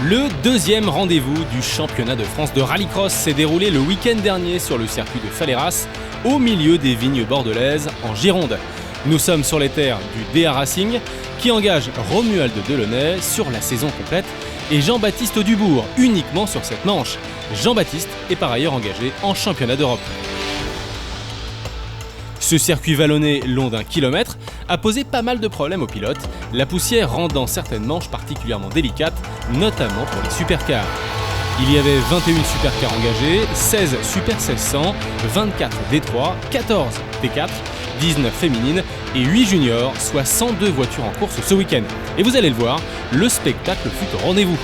Le deuxième rendez-vous du championnat de France de rallycross s'est déroulé le week-end dernier sur le circuit de Falleras, au milieu des vignes bordelaises, en Gironde. Nous sommes sur les terres du DA Racing, qui engage Romuald Delaunay sur la saison complète et Jean-Baptiste Dubourg uniquement sur cette manche. Jean-Baptiste est par ailleurs engagé en championnat d'Europe. Ce circuit vallonné long d'1 kilomètre a posé pas mal de problèmes aux pilotes, la poussière rendant certaines manches particulièrement délicates, notamment pour les supercars. Il y avait 21 supercars engagés, 16 Super 1600, 24 D3, 14 D4, 19 féminines et 8 juniors, soit 102 voitures en course ce week-end. Et vous allez le voir, le spectacle fut au rendez-vous.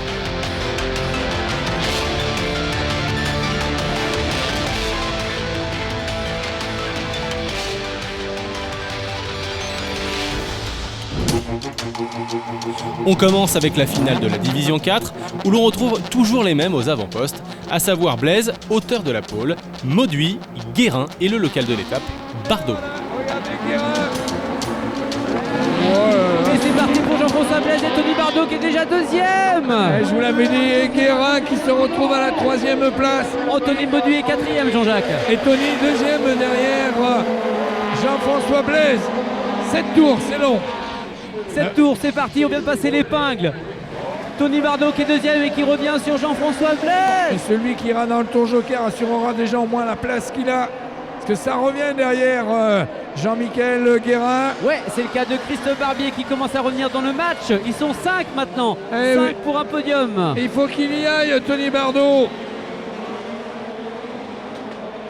On commence avec la finale de la Division 4, où l'on retrouve toujours les mêmes aux avant-postes, à savoir Blaise, auteur de la pole, Mauduit, Guérin et le local de l'étape, Bardot. Et c'est parti pour Jean-François Blaise et Tony Bardot qui est déjà deuxième. Je vous l'avais dit, et Guérin qui se retrouve à la troisième place. Anthony Mauduit est quatrième, Jean-Jacques. Et Tony deuxième derrière Jean-François Blaise. 7 tours, c'est long. 7 tours, c'est parti, on vient de passer l'épingle. Tony Bardot qui est deuxième et qui revient sur Jean-François Et Blaise. celui qui ira dans le tour joker assurera déjà au moins la place qu'il a. Parce que ça revient derrière Jean-Michel Guérin. Ouais, c'est le cas de Christophe Barbier qui commence à revenir dans le match. Ils sont 5 maintenant. 5 oui. pour un podium. Il faut qu'il y aille, Tony Bardot.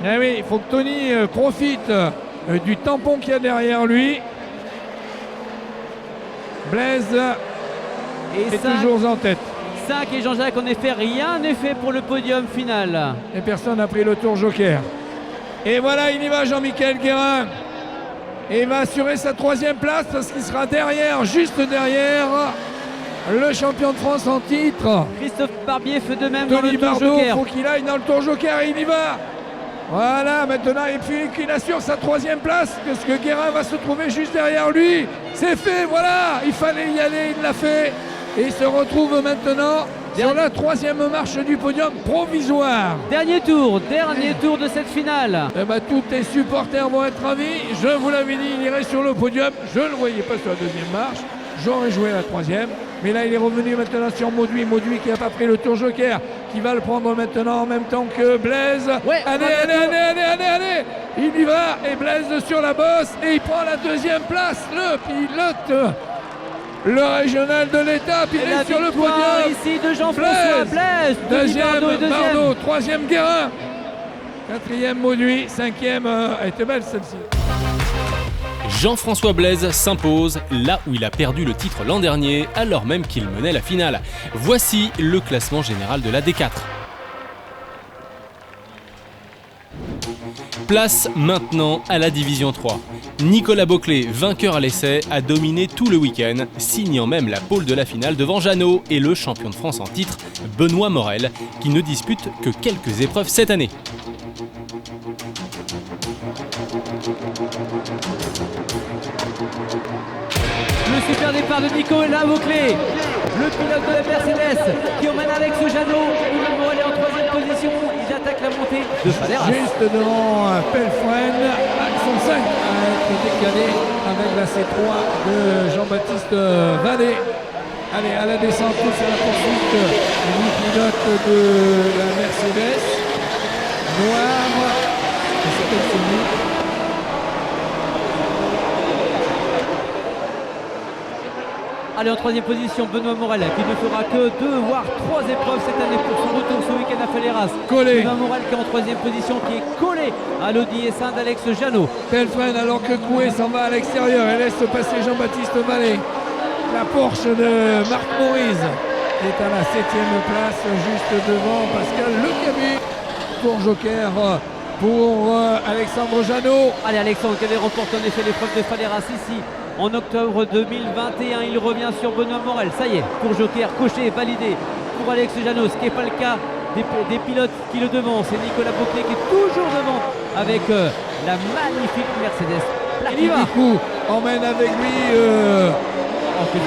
Eh oui, il faut que Tony profite du tampon qu'il y a derrière lui. Blaise Et est toujours en tête. 5 et Jean-Jacques, en effet, rien n'est fait pour le podium final. Et personne n'a pris le tour joker. Et voilà, il y va Jean-Michel Guérin. Et il va assurer sa troisième place parce qu'il sera derrière, juste derrière, le champion de France en titre. Christophe Barbier fait de même dans Tony le tour Bardot, il joker. faut qu'il aille dans le tour joker et il y va. Voilà, maintenant, et puis qu'il assure sa troisième place, parce que Guérin va se trouver juste derrière lui. C'est fait, voilà, il fallait y aller, il l'a fait. Et il se retrouve maintenant sur la troisième marche du podium provisoire. Dernier tour de cette finale. Eh ben, tous tes supporters vont être ravis. Je vous l'avais dit, il irait sur le podium. Je ne le voyais pas sur la deuxième marche. J'aurais joué la troisième. Mais là, il est revenu maintenant sur Mauduit. Mauduit qui n'a pas pris le tour joker, qui va le prendre maintenant en même temps que Blaise. Ouais, allez. Il y va. Et Blaise sur la bosse. Et il prend la deuxième place. Le pilote, le régional de l'étape. Il est sur le podium. Ici de Jean-François Blaise. Deuxième, Deuxième. Bardot. Troisième, Guérin. Quatrième, Mauduit. Cinquième, elle était belle celle-ci. Jean-François Blaise s'impose là où il a perdu le titre l'an dernier, alors même qu'il menait la finale. Voici le classement général de la D4. Place maintenant à la Division 3. Nicolas Boclet, vainqueur à l'essai, a dominé tout le week-end, signant même la pole de la finale devant Jeannot et le champion de France en titre, Benoît Morel, qui ne dispute que quelques épreuves cette année. Le super départ de Nicolas Boclet, le pilote de la Mercedes qui emmène Alex Jeannot. Benoît Morel est en troisième position. Il attaque la montée de Falleras. Juste devant Pelfren, son 5 a été décalé avec la C3 de Jean-Baptiste Vallée. Allez, à la descente, c'est la poursuite du pilote de la Mercedes. Noir, c'est celui. Allez, en troisième position, Benoît Morel qui ne fera que 2 voire 3 épreuves cette année pour son retour ce week-end à Falleras. Collé. Benoît Morel qui est en troisième position, qui est collé à l'Audi S1 d'Alex Jeannot. Pelfren alors que Coué s'en va à l'extérieur et laisse passer Jean-Baptiste Vallée. La Porsche de Marc Moïse est à la 7e place, juste devant Pascal Le Camus. Tour joker pour Alexandre Jeannot. Allez, Alexandre qui avait remporté en effet l'épreuve de Falleras ici en octobre 2021. Il revient sur Benoît Morel. Ça y est, tour joker coché et validé pour Alex Jeannot, ce qui n'est pas le cas des pilotes qui le devancent. C'est Nicolas Boclet qui est toujours devant avec la magnifique Mercedes. Il du coup emmène avec lui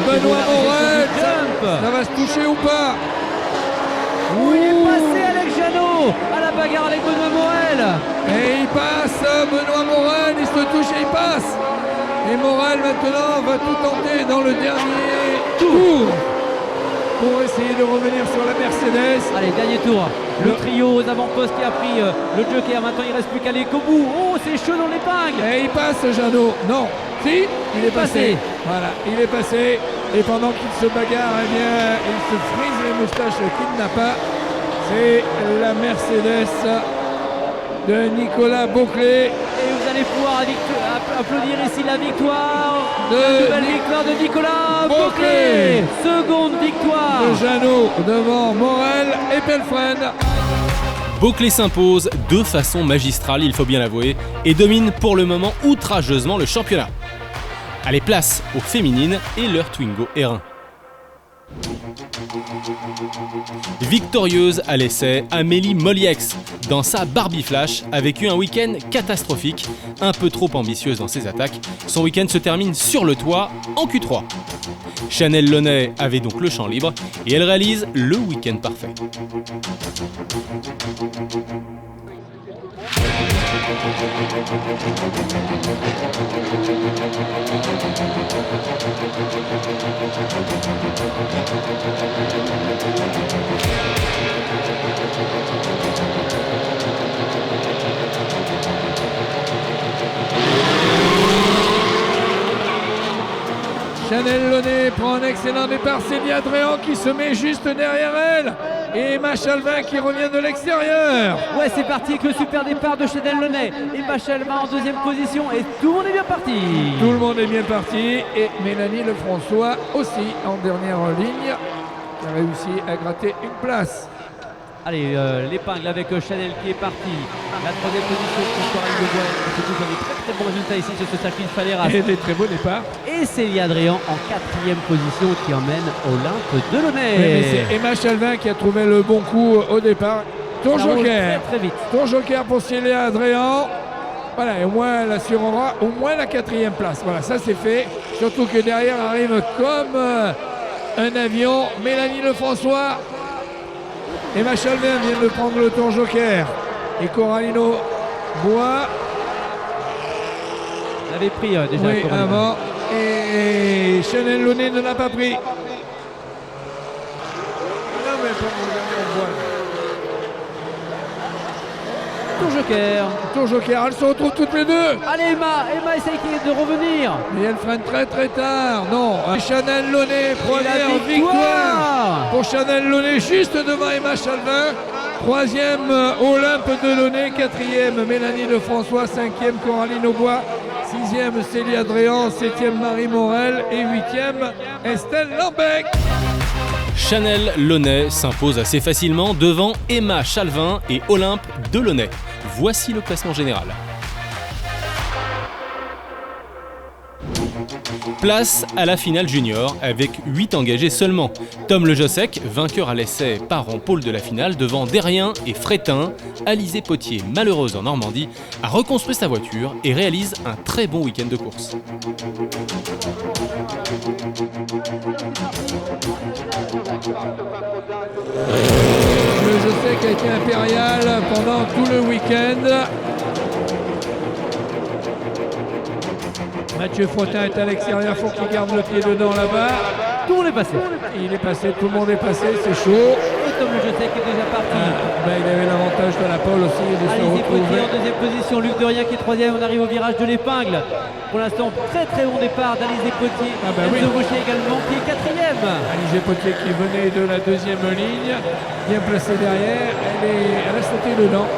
Benoît Morel. Ça va se toucher ou pas? Oh, il est passé Alex Jeannot à la bagarre avec Benoît Morel. Et il passe, Benoît Morel, il se touche et il passe. Et Morel maintenant va tout tenter dans le dernier tour pour essayer de revenir sur la Mercedes. Allez, dernier tour. Le trio aux avant-postes qui a pris le joker. Maintenant, il ne reste plus qu'à aller qu'au bout. Oh, c'est chaud dans l'épingle. Et il passe, Jeannot. Non, si, il est passé. Voilà, il est passé. Et pendant qu'il se bagarre, eh bien, il se frise les moustaches qu'il n'a pas. C'est la Mercedes de Nicolas Boclet. Et vous allez pouvoir applaudir ici la victoire. De La nouvelle victoire de Nicolas Boclet. Seconde victoire de Jeannot devant Morel et Pelfren. Boclet s'impose de façon magistrale, il faut bien l'avouer, et domine pour le moment outrageusement le championnat. Allez, place aux féminines et leur Twingo R1. Victorieuse à l'essai, Amélie Moliex, dans sa Barbie Flash, a vécu un week-end catastrophique, un peu trop ambitieuse dans ses attaques. Son week-end se termine sur le toit en Q3. Chanel Launay avait donc le champ libre et elle réalise le week-end parfait. Chanel Launay prend un excellent départ, Célia Dréan qui se met juste derrière elle et Emma Chalvin qui revient de l'extérieur. Ouais, c'est parti avec le super départ de Chanel Launay. Emma Chalvin en deuxième position et tout le monde est bien parti. Tout le monde est bien parti et Mélanie Lefrançois aussi en dernière ligne qui a réussi à gratter une place. Allez, l'épingle avec Chanel qui est parti. La troisième position pour Coralie Lebois. C'est toujours des très très bons résultats ici sur ce circuit de Falleras. Et des très beaux départs. Et Célia Dréan en quatrième position qui emmène Olympe Delaunay. Oui, mais c'est Emma Chalvin qui a trouvé le bon coup au départ. Ton Ça roule joker. très, très vite. Ton joker pour Célia Dréan. Voilà, et au moins elle assurera au moins la quatrième place. Voilà, ça c'est fait. Surtout que derrière arrive comme un avion Mélanie Lefrançois. Emma Chalvin vient de prendre le tour joker. Et Coralino Bois. Elle avait pris déjà Oui, Coralie. avant. Et Chanel Launay ne l'a pas pris. Non, mais pas mon dernier Bois. Tour joker. Tour joker, elles se retrouvent toutes les deux. Allez Emma essaye de revenir. Et elle freine très très tard. Non, Chanel Launay, Et première la victoire pour Chanel Launay, juste devant Emma Chalvin. Troisième, Olympe Delaunay. Quatrième, Mélanie Lefrançois. Cinquième, Coraline Aubois. Sixième, Célia Dréan. Septième, Marie Morel. Et huitième, Estelle Lambec. Chanel Launay s'impose assez facilement devant Emma Chalvin et Olympe Delaunay. Voici le classement général. Place à la finale junior avec 8 engagés seulement. Tom Lejossec, vainqueur à l'essai, part en pôle de la finale devant Derrien et Frétin. Alizé Potier, malheureuse en Normandie, a reconstruit sa voiture et réalise un très bon week-end de course. Lejossec a été impérial pendant tout le week-end. Mathieu Frottin est à l'extérieur, il faut qu'il garde le pied dedans là-bas. Tout le monde est passé. Il est passé, tout le monde est passé, c'est chaud. Et Tom Lejossec est déjà parti. Il avait l'avantage de la pole aussi de se Alizé Potier retrouver. en deuxième position, Luc Derrien qui est troisième, on arrive au virage de l'épingle. Pour l'instant, très très bon départ d'Alizé Potier. Enzo Baucher également qui est quatrième. Alizé Potier qui venait de la deuxième ligne, bien placé derrière, elle a sauté dedans.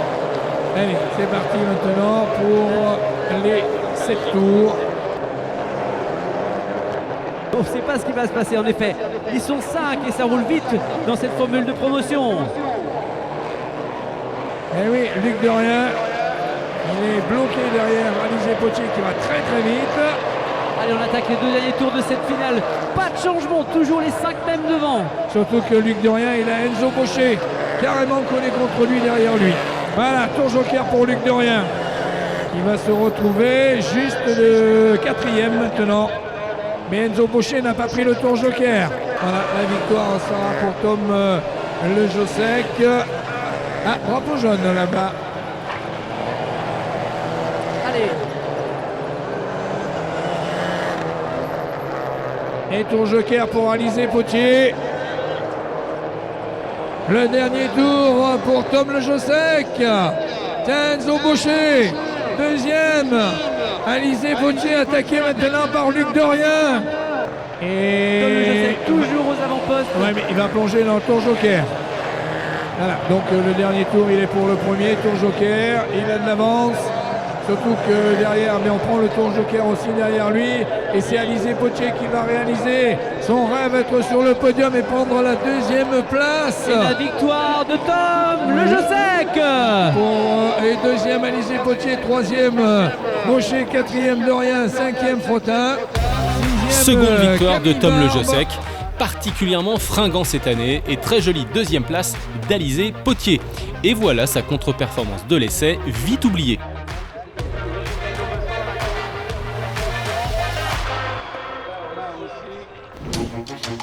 Allez, c'est parti maintenant pour les 7 tours. On ne sait pas ce qui va se passer en effet. Ils sont 5 et ça roule vite dans cette formule de promotion. Eh oui, Luc Derrien, il est bloqué derrière Alizé Potier qui va très très vite. Allez, on attaque les deux derniers tours de cette finale. Pas de changement, toujours les 5 mêmes devant. Surtout que Luc Derrien, il a Enzo Baucher carrément collé contre lui derrière lui. Voilà, tour joker pour Luc Derrien. Il va se retrouver juste le quatrième maintenant. Mais Enzo Baucher n'a pas pris le tour joker. Voilà, la victoire sera pour Tom le Josec. Ah, drapeau jaune là-bas. Allez, Et tour joker pour Alizé Potier. Le dernier tour pour Tom le Josec. Tenzo Baucher. Deuxième. Alizé Potier attaqué maintenant par Luc Dorien. Et Tom le Josec toujours aux avant-postes. ouais, mais il va plonger dans le tour joker. Voilà, donc le dernier tour il est pour le premier tour joker. Il a de l'avance. Surtout que derrière, mais on prend le tour joker aussi derrière lui. Et c'est Alizé Potier qui va réaliser son rêve, être sur le podium et prendre la deuxième place. Et la victoire de Tom le Josec. Et deuxième Alizé Potier, troisième Baucher, quatrième Dorien, cinquième Frottin. Seconde victoire de Tom le Josec, particulièrement fringant cette année, et très jolie deuxième place d'Alizé Potier. Et voilà sa contre-performance de l'essai, vite oubliée.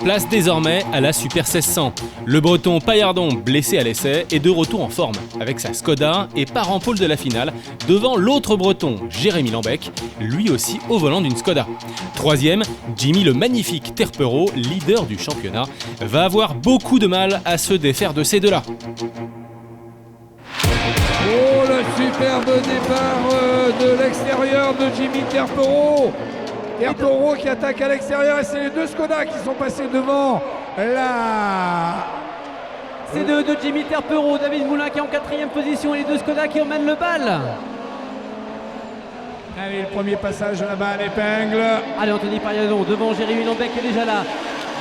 Place désormais à la Super 1600. Le Breton Paillardon, blessé à l'essai, est de retour en forme avec sa Skoda et part en pôle de la finale devant l'autre Breton, Jérémy Lambec, lui aussi au volant d'une Skoda. Troisième, Jimmy le magnifique Terpero, leader du championnat, va avoir beaucoup de mal à se défaire de ces deux-là. Oh, le superbe départ de l'extérieur de Jimmy Terpero. Terpero qui attaque à l'extérieur et c'est les deux Skoda qui sont passés devant la... C'est de Jimmy Terpero, David Moulin qui est en quatrième position et les deux Skoda qui emmènent le bal. Allez, le premier passage là-bas à l'épingle. Allez, Anthony Paillardon devant Jérémy Lambec qui est déjà là.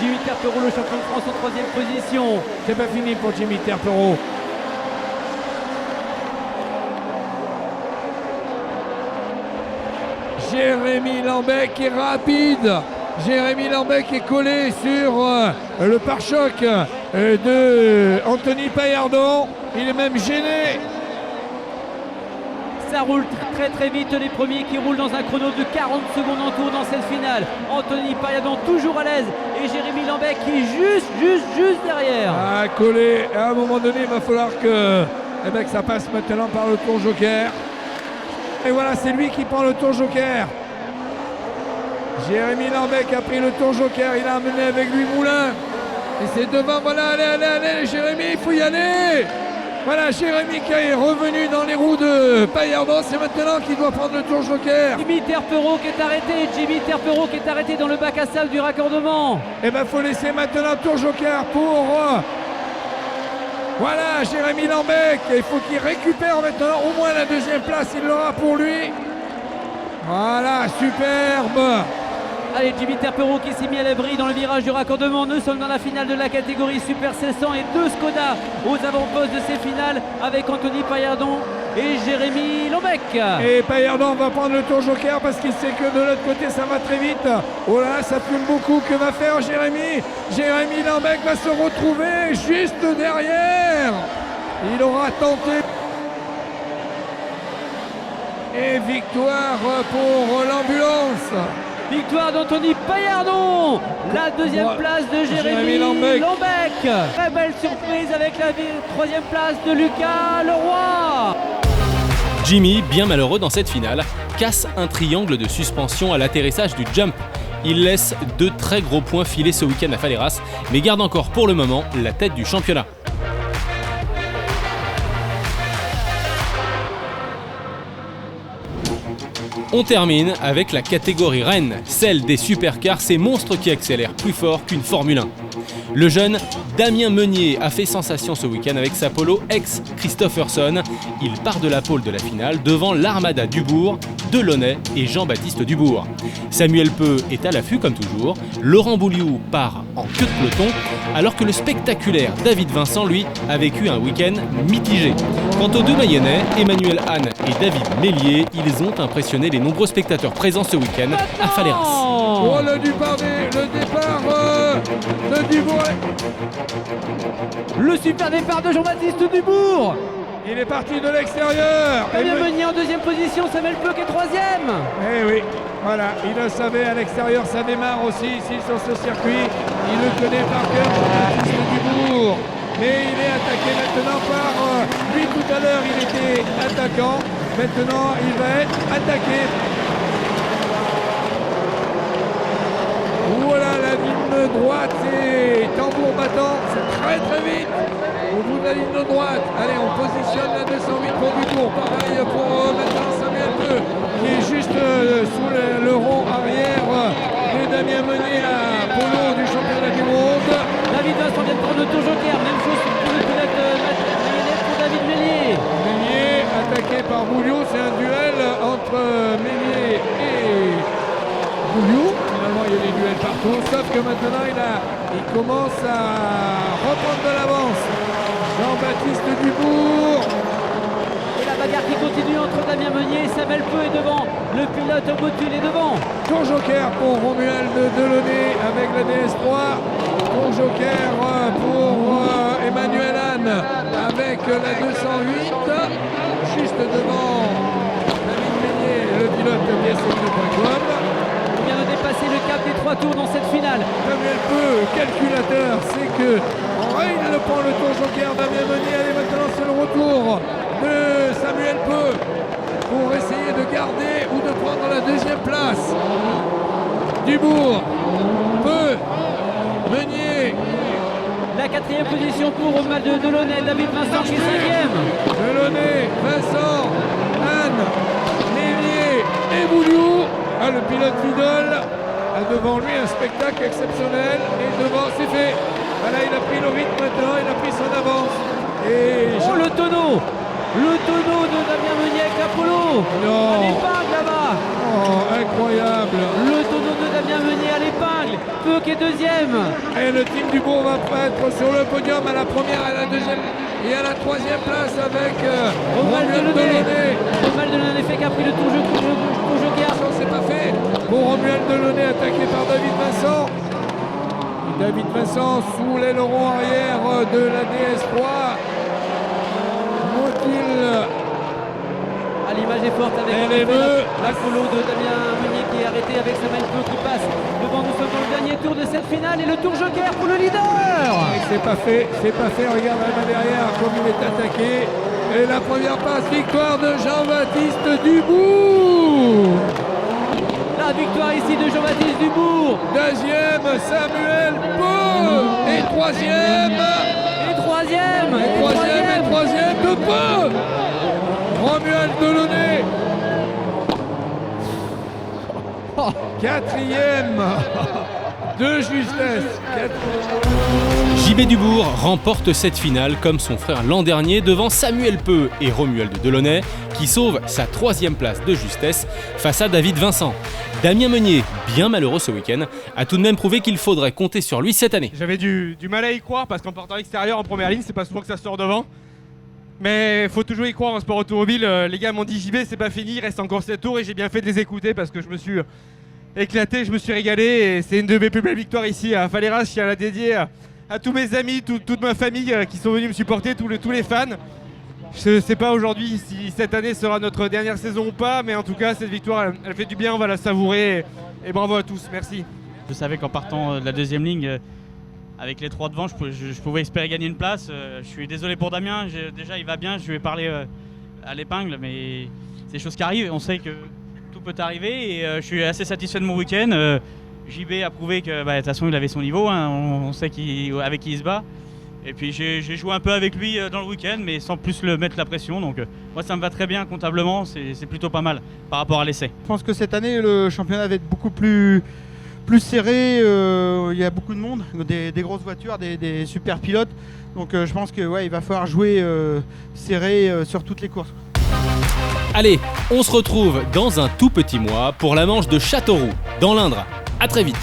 Jimmy Terpero, le champion de France en troisième position. C'est pas fini pour Jimmy Terpero. Jérémy Lambec est rapide. Jérémy Lambec est collé sur le pare-choc de Anthony Paillardon. Il est même gêné. Ça roule très très vite, les premiers qui roulent dans un chrono de 40 secondes en tour dans cette finale. Anthony Paillardon toujours à l'aise et Jérémy Lambec qui est juste derrière. Ah, collé. À un moment donné, il va falloir que ça passe maintenant par le tour joker. Et voilà, c'est lui qui prend le tour joker. Jérémy Lambec a pris le tour joker, il a amené avec lui Moulin. Et c'est devant, voilà, allez, Jérémy, il faut y aller. Voilà, Jérémy qui est revenu dans les roues de Paillardon, c'est maintenant qu'il doit prendre le tour joker. Jimmy Terpero qui est arrêté dans le bac à sable du raccordement. Et ben faut laisser maintenant le tour joker pour... Voilà, Jérémy Lambec, il faut qu'il récupère maintenant au moins la deuxième place, il l'aura pour lui. Voilà, superbe. Allez, Jimmy Terpero qui s'est mis à l'abri dans le virage du raccordement. Nous sommes dans la finale de la catégorie Super 1600 et deux Skoda aux avant-postes de ces finales avec Anthony Paillardon et Jérémy Lambec. Et Paillardon va prendre le tour joker parce qu'il sait que de l'autre côté ça va très vite. Oh là, ça fume beaucoup. Que va faire Jérémy? Jérémy Lambec va se retrouver juste derrière. Il aura tenté. Et victoire pour l'ambulance. Victoire d'Anthony Paillardon. La deuxième place de Jérémy Lambec. Très belle surprise avec la troisième place de Lucas Leroy. Jimmy, bien malheureux dans cette finale, casse un triangle de suspension à l'atterrissage du jump. Il laisse de très gros points filer ce week-end à Faleras, mais garde encore pour le moment la tête du championnat. On termine avec la catégorie reine, celle des supercars, ces monstres qui accélèrent plus fort qu'une Formule 1. Le jeune Damien Meunier a fait sensation ce week-end avec sa Polo ex-Christopherson. Il part de la pole de la finale devant l'Armada Dubourg, Delaunay et Jean-Baptiste Dubourg. Samuel Peu est à l'affût comme toujours, Laurent Bouliou part en queue de peloton, alors que le spectaculaire David Vincent, lui, a vécu un week-end mitigé. Quant aux deux Mayennais, Emmanuel Hahn et David Mélier, ils ont impressionné les nombreux spectateurs présents ce week-end à Faleras. Oh, le départ de Dubourg. Le super départ de Jean-Baptiste Dubourg. Il est parti de l'extérieur. Damien Meunier en deuxième position, Samuel Peu qui est troisième. Eh oui, voilà, il le savait, à l'extérieur ça démarre aussi ici sur ce circuit. Il le connaît par cœur, Jean-Baptiste Dubourg. mais il est attaqué maintenant par lui. Tout à l'heure il était attaquant, maintenant il va être attaqué. Voilà la ligne droite, c'est tambour battant, c'est très très vite au bout de la ligne droite. Allez, on positionne la 208 pour Dubourg, pareil pour maintenant Samuel Peu qui est juste sous le rond arrière de Damien Meunier à Polo du championnat du monde. David Vincent vient de prendre le tour joker, même chose pour le pilote mayennais pour David Mélier. Mélier attaqué par Bouliou, c'est un duel entre Mélier et Bouliou. Finalement il y a des duels partout, sauf que maintenant il commence à reprendre de l'avance. Jean-Baptiste Dubourg. Et la bagarre qui continue entre Damien Meunier et Samuel Peu est devant. Le pilote Motul est devant. Tour joker pour Romuald Delaunay avec la DS3. Tour joker pour Emmanuel Anne avec la 208. Juste devant David Meunier, le pilote de BSC2.com. On vient de dépasser le cap des 3 tours dans cette finale. Samuel Peu, calculateur, c'est que il prend le tour joker. Damien Meunier, allez, maintenant c'est le retour de Samuel Peu pour essayer de garder ou de prendre la deuxième place. Dubourg, Peu, Meunier. La 4e position pour Romuald Delaunay, David Vincent qui est 5e. Delaunay, Vincent, Anne, Mélier et Bouliou. Ah, le pilote Vidal a devant lui un spectacle exceptionnel et devant, c'est fait. Voilà, il a pris le rythme maintenant, il a pris son avance. Et Oh, le tonneau de Damien Meunier avec Apollo. Non. À l'épingle là-bas. Oh, incroyable. Le tonneau de Damien Meunier à l'épingle. Peu qui est 2e. Et le team Dubourg va être sur le podium à la première, à la deuxième et à la 3e place avec Romuald Delaunay. Romuald Delaunay fait qui a pris le tour joker. Attention, c'est pas fait. Pour Romuald Delaunay attaqué par David Vincent. David Vincent sous l'aileron arrière de la DS3. Motil. Ah, l'image est forte avec l'Apollo de Damien Meunier qui est arrêté avec Samuel Peu qui passe devant. Nous sommes dans le dernier tour de cette finale et le tour joker pour le leader. Et c'est pas fait. Regarde là derrière comme il est attaqué. Et la première passe, victoire de Jean-Baptiste Dubourg. La victoire ici de Jean-Baptiste Dubourg. Deuxième, Samuel Peu. Et troisième. Et troisième de Peu. Romuald Delaunay. Quatrième de justesse. JB Dubourg remporte cette finale comme son frère l'an dernier devant Samuel Peu et Romuald Delaunay qui sauve sa 3e place de justesse face à David Vincent. Damien Meunier, bien malheureux ce week-end, a tout de même prouvé qu'il faudrait compter sur lui cette année. J'avais du mal à y croire parce qu'en partant à l'extérieur en première ligne, c'est pas souvent que ça sort devant. Mais faut toujours y croire en sport automobile. Les gars m'ont dit JB, c'est pas fini, il reste encore 7 tours et j'ai bien fait de les écouter parce que je me suis éclaté, je me suis régalé et c'est une de mes plus belles victoires ici à Faleras. Je tiens à la dédier à tous mes amis, toute ma famille qui sont venus me supporter, tous les fans. Je sais pas aujourd'hui si cette année sera notre dernière saison ou pas, mais en tout cas cette victoire elle fait du bien, on va la savourer et bravo à tous, merci. Je savais qu'en partant de la 2e ligne, avec les 3 devant, je pouvais espérer gagner une place. Je suis désolé pour Damien, déjà il va bien, je lui ai parlé à l'épingle, mais c'est des choses qui arrivent, on sait que tout peut arriver et je suis assez satisfait de mon week-end. JB a prouvé que de toute façon il avait son niveau, hein, on sait avec qui il se bat. Et puis j'ai joué un peu avec lui dans le week-end, mais sans plus le mettre la pression. Donc moi ça me va très bien comptablement, c'est plutôt pas mal par rapport à l'essai. Je pense que cette année le championnat va être beaucoup plus serré, il y a beaucoup de monde, des grosses voitures, des super pilotes. Donc je pense que il va falloir jouer serré sur toutes les courses. Allez, on se retrouve dans un tout petit mois pour la manche de Châteauroux, dans l'Indre. À très vite.